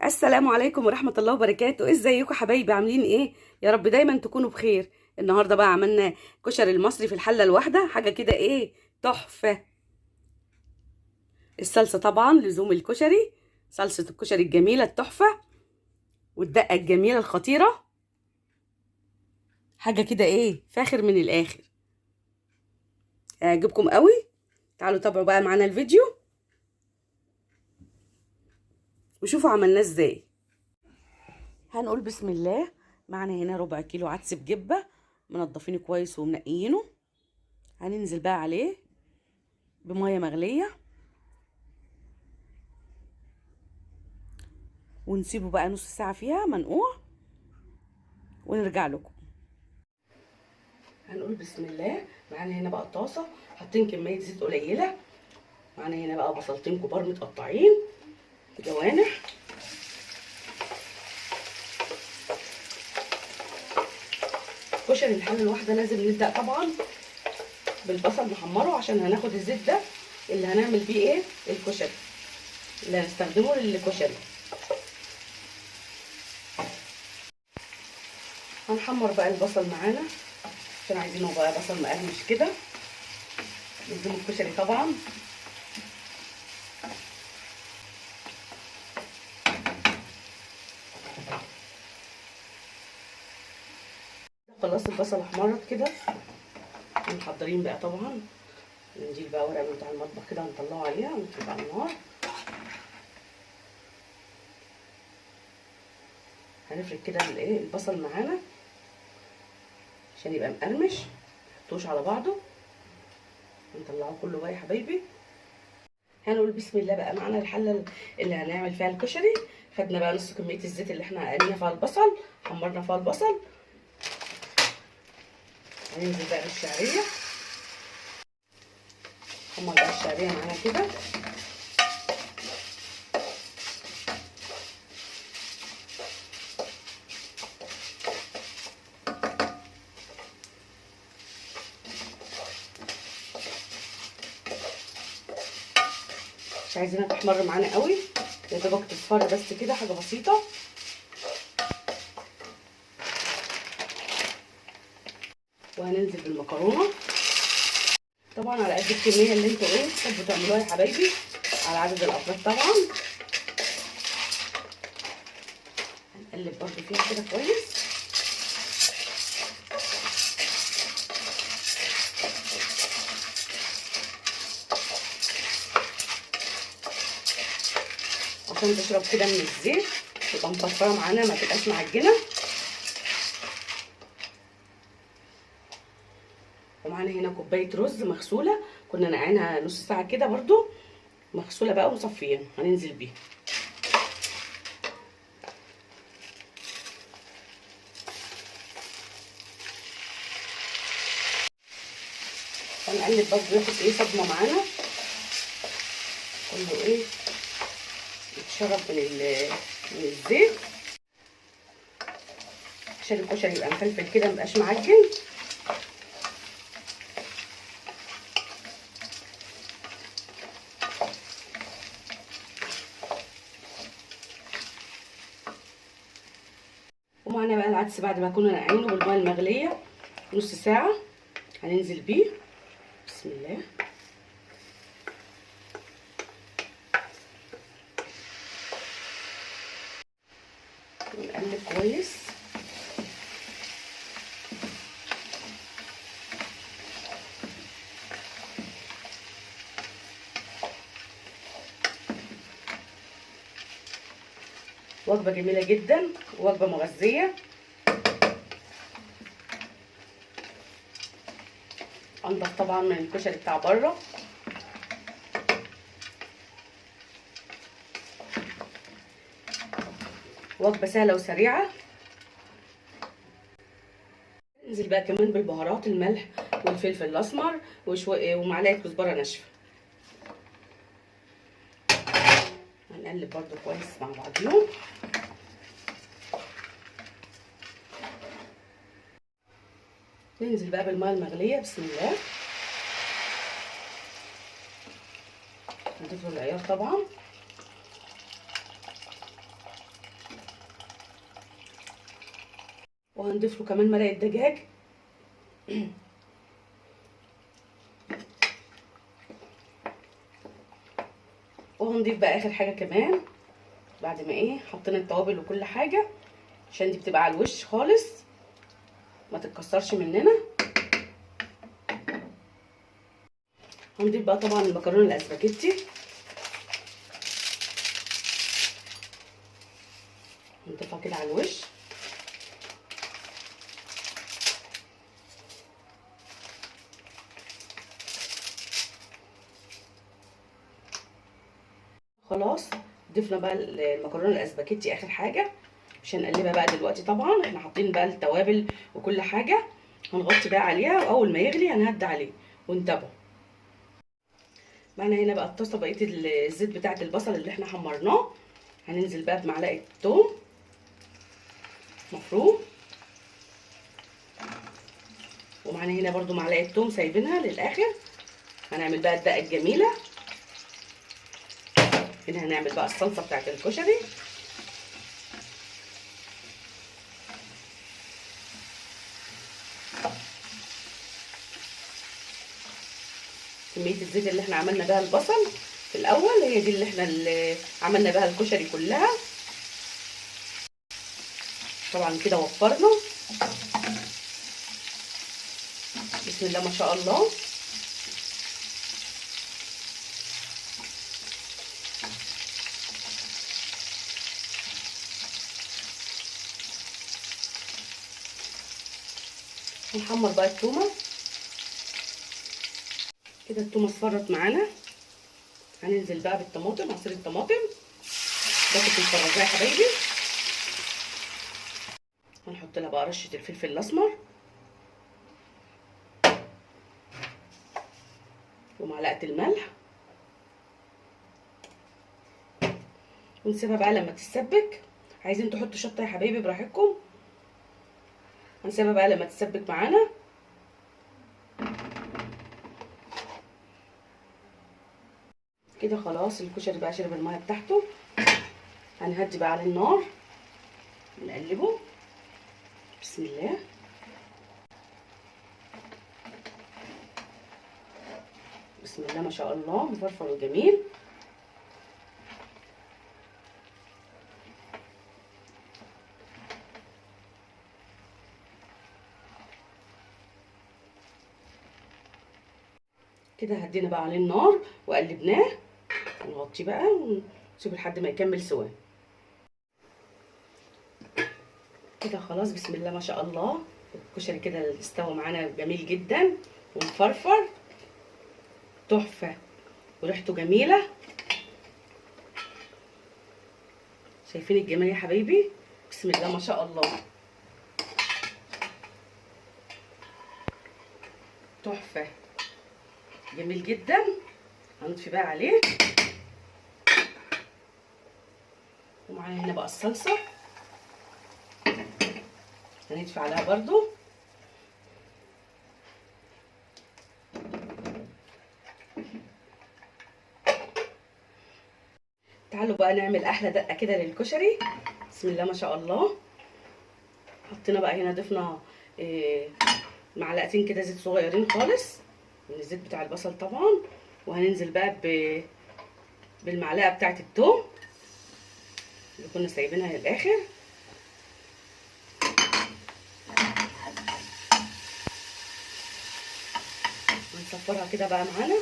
السلام عليكم ورحمة الله وبركاته. ازيكم حبايبي؟ عاملين ايه؟ يا رب دايما تكونوا بخير. النهارده بقى عملنا كشري المصري في الحلة الواحدة، حاجة كده ايه تحفة. الصلصة طبعا لزوم الكشري، صلصة الكشري الجميلة التحفة والدقة الجميلة الخطيرة، حاجة كده ايه فاخر من الآخر. هيعجبكم قوي. تعالوا تابعوا بقى معانا الفيديو وشوفوا عملناه ازاي. هنقول بسم الله. معانا هنا ربع كيلو عدس بجبة، منضفينه كويس ومنقيينه. هننزل بقى عليه بمية مغلية ونسيبه بقى نص ساعة فيها منقوع ونرجع لكم. هنقول بسم الله. معانا هنا بقى الطاسة، حاطين كمية زيت قليلة. معانا هنا بقى بصلتين كبار متقطعين جوانح. كشري الحلة الواحدة لازم نبدأ طبعا بالبصل نحمره عشان هناخد الزيت ده اللي هنعمل بيه ايه الكشري، اللي هنستخدمه للكشري. هنحمر بقى البصل معانا عشان عايزينه بقى بصل مقرمش كده لازم الكشري طبعا. خلاص البصل احمرت كده، محضرين بقى طبعا نجيب بقى ورق بتاع المطبخ كده هنطلعه عليها ونحط على النار. هنفرد كده الايه البصل معانا عشان يبقى مقرمش، محطوش على بعضه. هنطلعه كله بقى يا حبايبي. هنقول بسم الله بقى. معانا الحله اللي هنعمل فيها الكشري، خدنا بقى نص كميه الزيت اللي احنا قلينا فيها البصل، حمرنا فيها البصل. هننزل بقى بالشعريه، حمر بقى الشعريه معانا كده. مش عايزينها تحمر معانا قوي، يا دوبك تصفر بس كده، حاجه بسيطه. وهننزل بالمكرونه طبعا على قد الكميه اللي انتوا ايه تحبوا تعملوها يا حبايبي، على عدد الافراد طبعا. هنقلب برضو فيها كده كويس. عشان تشرب كده من الزيت تبقى مفرفره معانا ما تبقاش معجنه. ومعانا هنا كوبايه رز مغسوله، كنا نقعينها نص ساعه كده برضو، مغسوله بقى ومصفيين، هننزل بيها. هنقلب برضو ياخد ايه صدمه معانا، كله ايه يتشرب من الزيت عشان الكشري يبقى مفلفل كده مبقاش معجن. ومعانا بقى العدس بعد ما كنا نقعينه بالميه المغليه نص ساعه، هننزل بيه بسم الله. ونقلب كويس. وجبه جميله جدا، وجبه مغذيه، انضف طبعا من الكشري بتاع بره. وجبه سهله وسريعه. ننزل بقى كمان بالبهارات، الملح والفلفل الاسمر ومعلقه كزبره ناشفه. هنقلب برده كويس مع بعضيهم. ننزل بقى بالميه المغليه بسم الله، نضيف له العيار طبعا. وهنضيف له كمان مرقه دجاج. وهنضيف بقى اخر حاجه كمان بعد ما حطينا التوابل وكل حاجه، عشان دي بتبقى على الوش خالص ما تتكسرش مننا. هنضيف بقى طبعا المكرونه الاسباجيتي، نضيفها كده على الوش. خلاص ضفنا بقى المكرونه الاسباجيتي اخر حاجه، مش هنقلبها بقى دلوقتي طبعا، احنا حاطين بقى التوابل وكل حاجه. هنغطي بقى عليها، واول ما يغلي هنهدي عليه ونتابعه. معانا هنا بقى الطاسه بقيه الزيت بتاعه البصل اللي احنا حمرناه. هننزل بقى بمعلقه توم مفروم، ومعانا هنا برده معلقه توم سايبينها للاخر. هنعمل بقى الدقه الجميله. هنا هنعمل بقى الصلصه بتاعه الكشري. كميه الزيت اللي احنا عملنا بها البصل في الاول هي دي اللي احنا عملنا بها الكشري كلها. طبعا كده وفرنا. بسم الله ما شاء الله. هنحمر بقى التومه كده. التومه اصفرت معانا. هننزل بقى بالطماطم، عصير الطماطم ده كنت مفرزاه يا حبايبي. هنحط لها بقى رشه الفلفل الاسمر ومعلقه الملح، ونسيبها بقى لما تتسبك. عايزين تحطوا شطه يا حبايبي براحتكم. هنسيبها بقى لما تتسبك معانا. كده خلاص الكشري بقى شرب الميه بتاعته. هنهدي بقى على النار نقلبه. بسم الله. بسم الله ما شاء الله، مفرفر وجميل. كده هدينا بقى عليه النار وقلبناه. نغطيه بقى ونسيبه لحد ما يكمل سواه. كده خلاص بسم الله ما شاء الله. الكشري كده استوى معانا جميل جدا ومفرفر تحفه وريحته جميله. شايفين الجمال يا حبايبي؟ بسم الله ما شاء الله، تحفه جميل جدا. هنطفي بقى عليه. ومعانا هنا بقى الصلصه هندفي عليها برضو. تعالوا بقى نعمل احلى دقه كده للكشري. بسم الله ما شاء الله. حطينا بقى هنا، ضفنا معلقتين كده زيت صغيرين خالص من الزيت بتاع البصل طبعا. وهننزل بقى بالمعلقه بتاعه الثوم اللي كنا سايبينها للاخر. هنصفرها كده بقى معانا.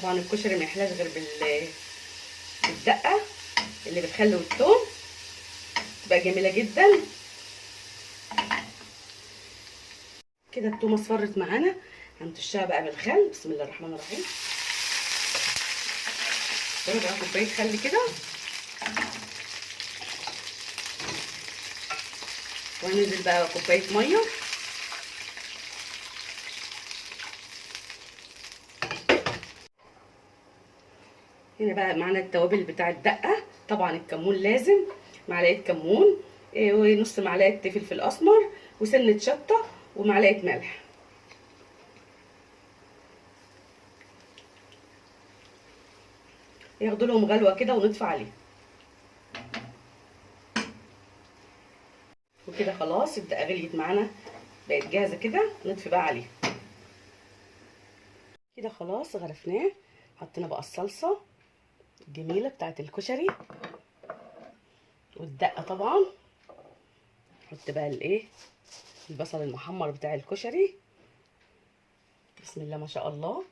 طبعا الكشري ما يحلاش غير بالدقه اللي بالخل والثوم، تبقى جميله جدا. كده التومه اصفرت معانا. هنطشها بقى بالخل. بسم الله الرحمن الرحيم. ربع كوبايه خل كده، وهننزل بقى كوبايه ميه. هنا بقى معانا التوابل بتاع الدقه. طبعا الكمون لازم، معلقه كمون ونص معلقه فلفل اسمر وسنه شطه ومعلقه ملح. ياخدوا لهم غلوه كده ونطفي عليه. وكده خلاص الدقه غليت معانا، بقت جاهزه كده، نطفي بقى عليه. كده خلاص غرفناه. حطينا بقى الصلصه الجميله بتاعت الكشري والدقه طبعا. نحط بقى الايه، البصل المحمر بتاع الكشري. بسم الله ما شاء الله.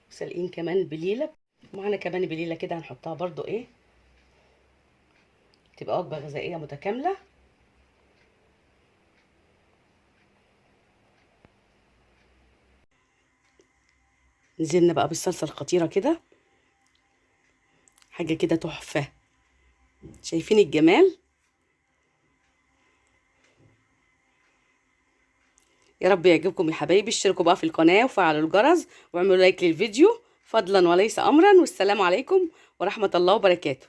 سالقين كمان بليله، معانا كمان بليله كده هنحطها برضو ايه، تبقى وجبه غذائيه متكامله. نزلنا بقى بالصلصه الخطيره كده، حاجه كده تحفه. شايفين الجمال؟ يا رب يعجبكم يا حبايبي. اشتركوا بقى في القناه وفعلوا الجرس واعملوا لايك للفيديو فضلا وليس امرا. والسلام عليكم ورحمه الله وبركاته.